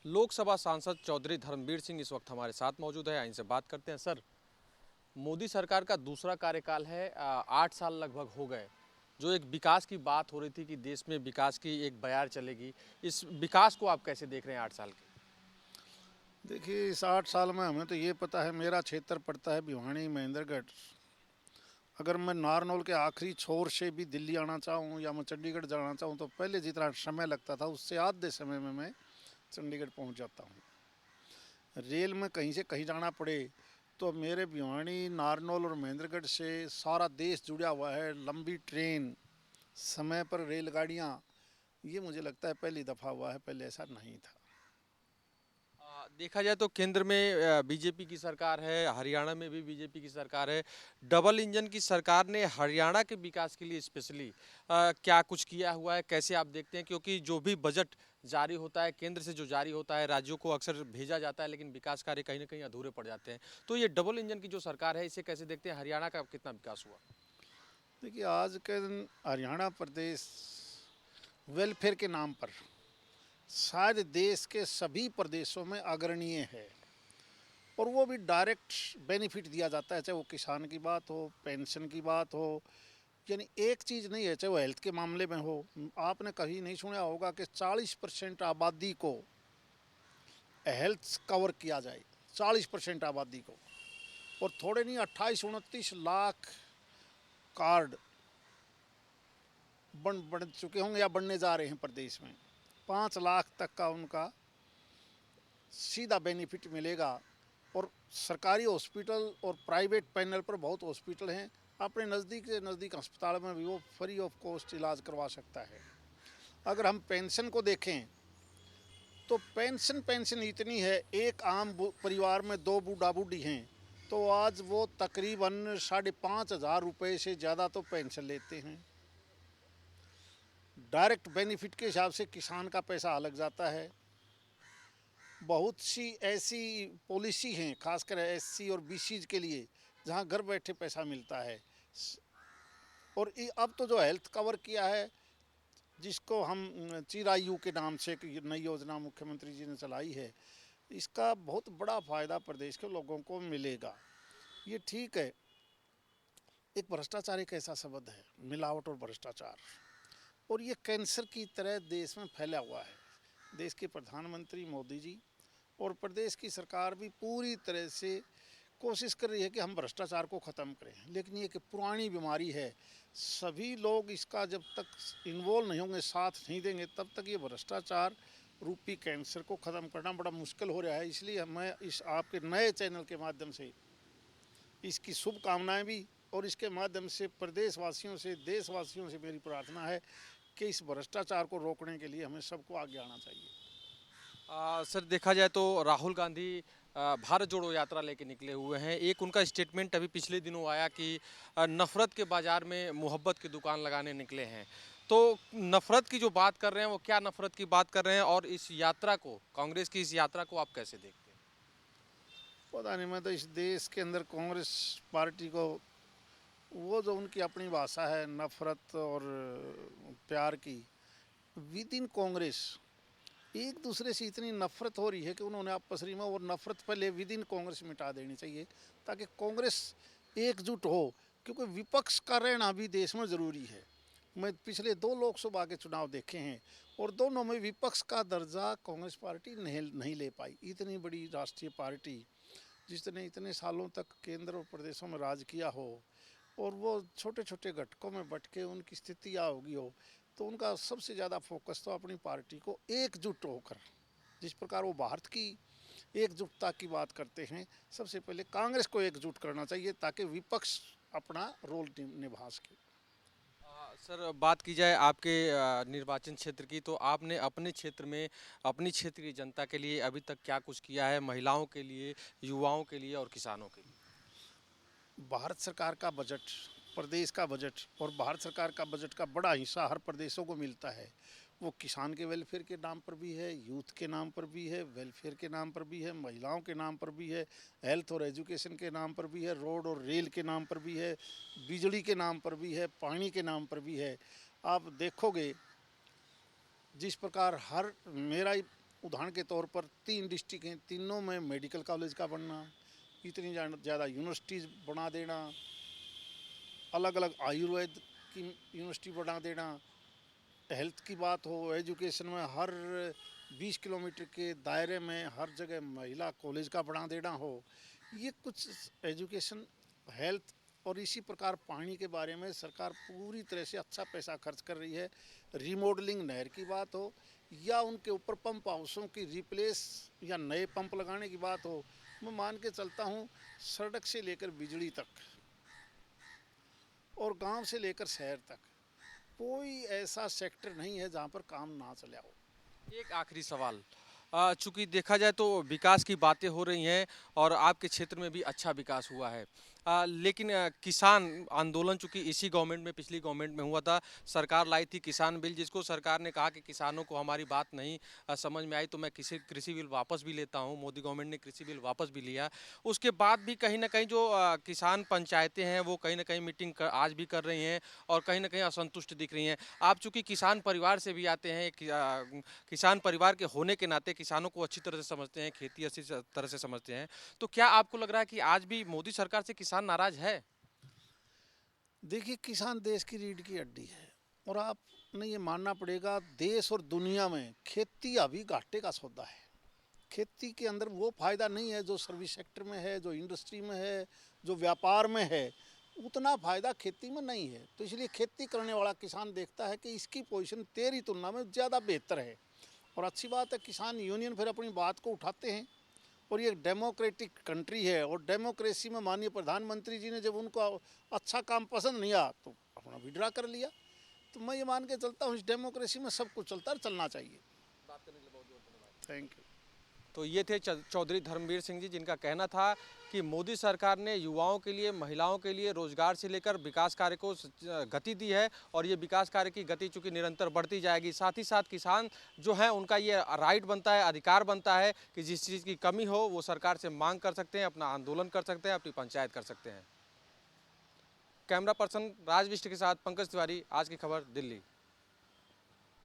लोकसभा सांसद चौधरी धर्मवीर सिंह इस वक्त हमारे साथ मौजूद है। इनसे बात करते हैं। सर, मोदी सरकार का दूसरा कार्यकाल है, 8 साल लगभग हो गए। जो एक विकास की बात हो रही थी कि देश में विकास की एक बयार चलेगी, इस विकास को आप कैसे देख रहे हैं 8 साल के? देखिए, इस 8 साल में हमें तो ये पता है, मेरा क्षेत्र पड़ता है भिवानी महेंद्रगढ़। अगर मैं नारनौल के आखिरी छोर से भी दिल्ली आना चाहूँ या मैं चंडीगढ़ जाना चाहूँ तो पहले जितना समय लगता था उससे आधे समय में मैं चंडीगढ़ पहुँच जाता हूँ। रेल में कहीं से कहीं जाना पड़े तो मेरे भिवानी, नारनौल और महेंद्रगढ़ से सारा देश जुड़ा हुआ है। लंबी ट्रेन, समय पर रेलगाड़ियाँ, ये मुझे लगता है पहली दफ़ा हुआ है, पहले ऐसा नहीं था। देखा जाए तो केंद्र में बीजेपी की सरकार है, हरियाणा में भी बीजेपी की सरकार है। डबल इंजन की सरकार ने हरियाणा के विकास के लिए स्पेशली क्या कुछ किया हुआ है, कैसे आप देखते हैं? क्योंकि जो भी बजट जारी होता है केंद्र से, जो जारी होता है राज्यों को अक्सर भेजा जाता है, लेकिन विकास कार्य कहीं ना कहीं अधूरे पड़ जाते हैं। तो ये डबल इंजन की जो सरकार है, इसे कैसे देखते हैं? हरियाणा का कितना विकास हुआ? देखिए, आज के दिन हरियाणा प्रदेश वेलफेयर के नाम पर शायद देश के सभी प्रदेशों में अग्रणीय है। और वो भी डायरेक्ट बेनिफिट दिया जाता है, चाहे वो किसान की बात हो, पेंशन की बात हो। यानी एक चीज़ नहीं है, चाहे वो हेल्थ के मामले में हो। आपने कहीं नहीं सुना होगा कि 40% आबादी को हेल्थ कवर किया जाए, 40% आबादी को। और थोड़े नहीं, 28-29 लाख कार्ड बन चुके होंगे या बनने जा रहे हैं प्रदेश में। 5 लाख तक का उनका सीधा बेनिफिट मिलेगा। और सरकारी हॉस्पिटल और प्राइवेट पैनल पर बहुत हॉस्पिटल हैं, अपने नज़दीक से नज़दीक अस्पताल में भी वो फ्री ऑफ कॉस्ट इलाज करवा सकता है। अगर हम पेंशन को देखें तो पेंशन पेंशन इतनी है, एक आम परिवार में 2 बूढ़ा बूढ़ी हैं तो आज वो तकरीबन 5,500 रुपये से ज़्यादा तो पेंशन लेते हैं। डायरेक्ट बेनिफिट के हिसाब से किसान का पैसा अलग जाता है। बहुत सी ऐसी पॉलिसी हैं, खासकर एससी और बीसी के लिए, जहां घर बैठे पैसा मिलता है। और अब तो जो हेल्थ कवर किया है, जिसको हम चिरायु के नाम से एक नई योजना मुख्यमंत्री जी ने चलाई है, इसका बहुत बड़ा फ़ायदा प्रदेश के लोगों को मिलेगा। ये ठीक है। एक भ्रष्टाचार एक ऐसा शब्द है, मिलावट और भ्रष्टाचार, और ये कैंसर की तरह देश में फैला हुआ है। देश के प्रधानमंत्री मोदी जी और प्रदेश की सरकार भी पूरी तरह से कोशिश कर रही है कि हम भ्रष्टाचार को ख़त्म करें, लेकिन ये एक पुरानी बीमारी है। सभी लोग इसका जब तक इन्वॉल्व नहीं होंगे, साथ नहीं देंगे, तब तक ये भ्रष्टाचार रूपी कैंसर को ख़त्म करना बड़ा मुश्किल हो रहा है। इसलिए मैं इस आपके नए चैनल के माध्यम से इसकी शुभकामनाएं भी, और इसके माध्यम से प्रदेशवासियों से, देशवासियों से मेरी प्रार्थना है कि इस भ्रष्टाचार को रोकने के लिए हमें सबको आगे आना चाहिए। सर, देखा जाए तो राहुल गांधी भारत जोड़ो यात्रा लेके निकले हुए हैं। एक उनका स्टेटमेंट अभी पिछले दिनों आया कि नफरत के बाजार में मोहब्बत की दुकान लगाने निकले हैं। तो नफरत की जो बात कर रहे हैं, वो क्या नफरत की बात कर रहे हैं? और इस यात्रा को, कांग्रेस की इस यात्रा को आप कैसे देखते हैं? पता नहीं, मैं तो इस देश के अंदर कांग्रेस पार्टी को, वो जो उनकी अपनी भाषा है नफरत और प्यार की, विद इन कांग्रेस एक दूसरे से इतनी नफरत हो रही है कि उन्होंने आपस में और नफरत पहले विद इन कांग्रेस मिटा देनी चाहिए, ताकि कांग्रेस एकजुट हो। क्योंकि विपक्ष का रहना भी देश में ज़रूरी है। मैं पिछले 2 लोकसभा के चुनाव देखे हैं और दोनों में विपक्ष का दर्जा कांग्रेस पार्टी नहीं ले पाई। इतनी बड़ी राष्ट्रीय पार्टी, जिसने इतने सालों तक केंद्र और प्रदेशों में राज किया हो, और वो छोटे छोटे घटकों में बट के उनकी स्थितियाँ होगी हो, तो उनका सबसे ज़्यादा फोकस तो अपनी पार्टी को एकजुट होकर, जिस प्रकार वो भारत की एकजुटता की बात करते हैं, सबसे पहले कांग्रेस को एकजुट करना चाहिए ताकि विपक्ष अपना रोल निभा सके। सर, बात की जाए आपके निर्वाचन क्षेत्र की, तो आपने अपने क्षेत्र में, अपनी क्षेत्र की जनता के लिए अभी तक क्या कुछ किया है? महिलाओं के लिए, युवाओं के लिए और किसानों के लिए? भारत सरकार का बजट, प्रदेश का बजट और भारत सरकार का बजट का बड़ा हिस्सा हर प्रदेशों को मिलता है। वो किसान के वेलफेयर के नाम पर भी है, यूथ के नाम पर भी है, वेलफेयर के नाम पर भी है, महिलाओं के नाम पर भी है, हेल्थ और एजुकेशन के नाम पर भी है, रोड और रेल के नाम पर भी है, बिजली के नाम पर भी है, पानी के नाम पर भी है। आप देखोगे जिस प्रकार हर मेरा उदाहरण के तौर पर 3 डिस्ट्रिक्ट हैं, तीनों में मेडिकल कॉलेज का बनना, इतनी ज़्यादा यूनिवर्सिटीज़ बना देना, अलग अलग आयुर्वेद की यूनिवर्सिटी बना देना, हेल्थ की बात हो, एजुकेशन में हर 20 किलोमीटर के दायरे में हर जगह महिला कॉलेज का बना देना हो, ये कुछ एजुकेशन, हेल्थ और इसी प्रकार पानी के बारे में सरकार पूरी तरह से अच्छा पैसा खर्च कर रही है। रीमॉडलिंग नहर की बात हो या उनके ऊपर पंप हाउसों की रिप्लेस या नए पंप लगाने की बात हो, मैं मान के चलता हूँ सड़क से लेकर बिजली तक और गांव से लेकर शहर तक कोई ऐसा सेक्टर नहीं है जहां पर काम ना चला हो। एक आखिरी सवाल, चूंकि देखा जाए तो विकास की बातें हो रही हैं और आपके क्षेत्र में भी अच्छा विकास हुआ है, लेकिन किसान आंदोलन चूंकि इसी गवर्नमेंट में, पिछली गवर्नमेंट में हुआ था, सरकार लाई थी किसान बिल, जिसको सरकार ने कहा कि किसानों को हमारी बात नहीं समझ में आई तो मैं कृषि बिल वापस भी लेता हूं। मोदी गवर्नमेंट ने कृषि बिल वापस भी लिया। उसके बाद भी कहीं ना कहीं जो किसान पंचायतें हैं वो कहीं ना कहीं आज भी कर रही हैं और कहीं ना कहीं असंतुष्ट दिख रही हैं। आप चूंकि किसान परिवार से भी आते हैं, किसान परिवार के होने के नाते किसानों को अच्छी तरह से समझते हैं, खेती अच्छी तरह से समझते हैं, तो क्या आपको लग रहा है कि आज भी मोदी सरकार से किसान नाराज है? देखिए, किसान देश की रीढ़ की हड्डी है और आपने ये मानना पड़ेगा, देश और दुनिया में खेती अभी घाटे का सौदा है। खेती के अंदर वो फायदा नहीं है जो सर्विस सेक्टर में है, जो इंडस्ट्री में है, जो व्यापार में है, उतना फायदा खेती में नहीं है। तो इसलिए खेती करने वाला किसान देखता है कि इसकी पोजीशन तेरी तुलना में ज़्यादा बेहतर है और अच्छी बात है, किसान यूनियन फिर अपनी बात को उठाते हैं। और ये डेमोक्रेटिक कंट्री है और डेमोक्रेसी में माननीय प्रधानमंत्री जी ने जब उनको अच्छा काम पसंद नहीं आया तो अपना विड्रा कर लिया। तो मैं ये मान के चलता हूँ इस डेमोक्रेसी में सब कुछ चलता है, चलना चाहिए। बात करने के लिए बहुत बहुत धन्यवाद। Thank you. तो ये थे चौधरी धर्मवीर सिंह जी, जिनका कहना था कि मोदी सरकार ने युवाओं के लिए, महिलाओं के लिए रोजगार से लेकर विकास कार्य को गति दी है और ये विकास कार्य की गति चूंकि निरंतर बढ़ती जाएगी। साथ ही साथ किसान जो हैं उनका ये राइट बनता है, अधिकार बनता है कि जिस चीज़ की कमी हो वो सरकार से मांग कर सकते हैं, अपना आंदोलन कर सकते हैं, अपनी पंचायत कर सकते हैं। कैमरा पर्सन राज विष्ट के साथ पंकज तिवारी, आज की खबर, दिल्ली।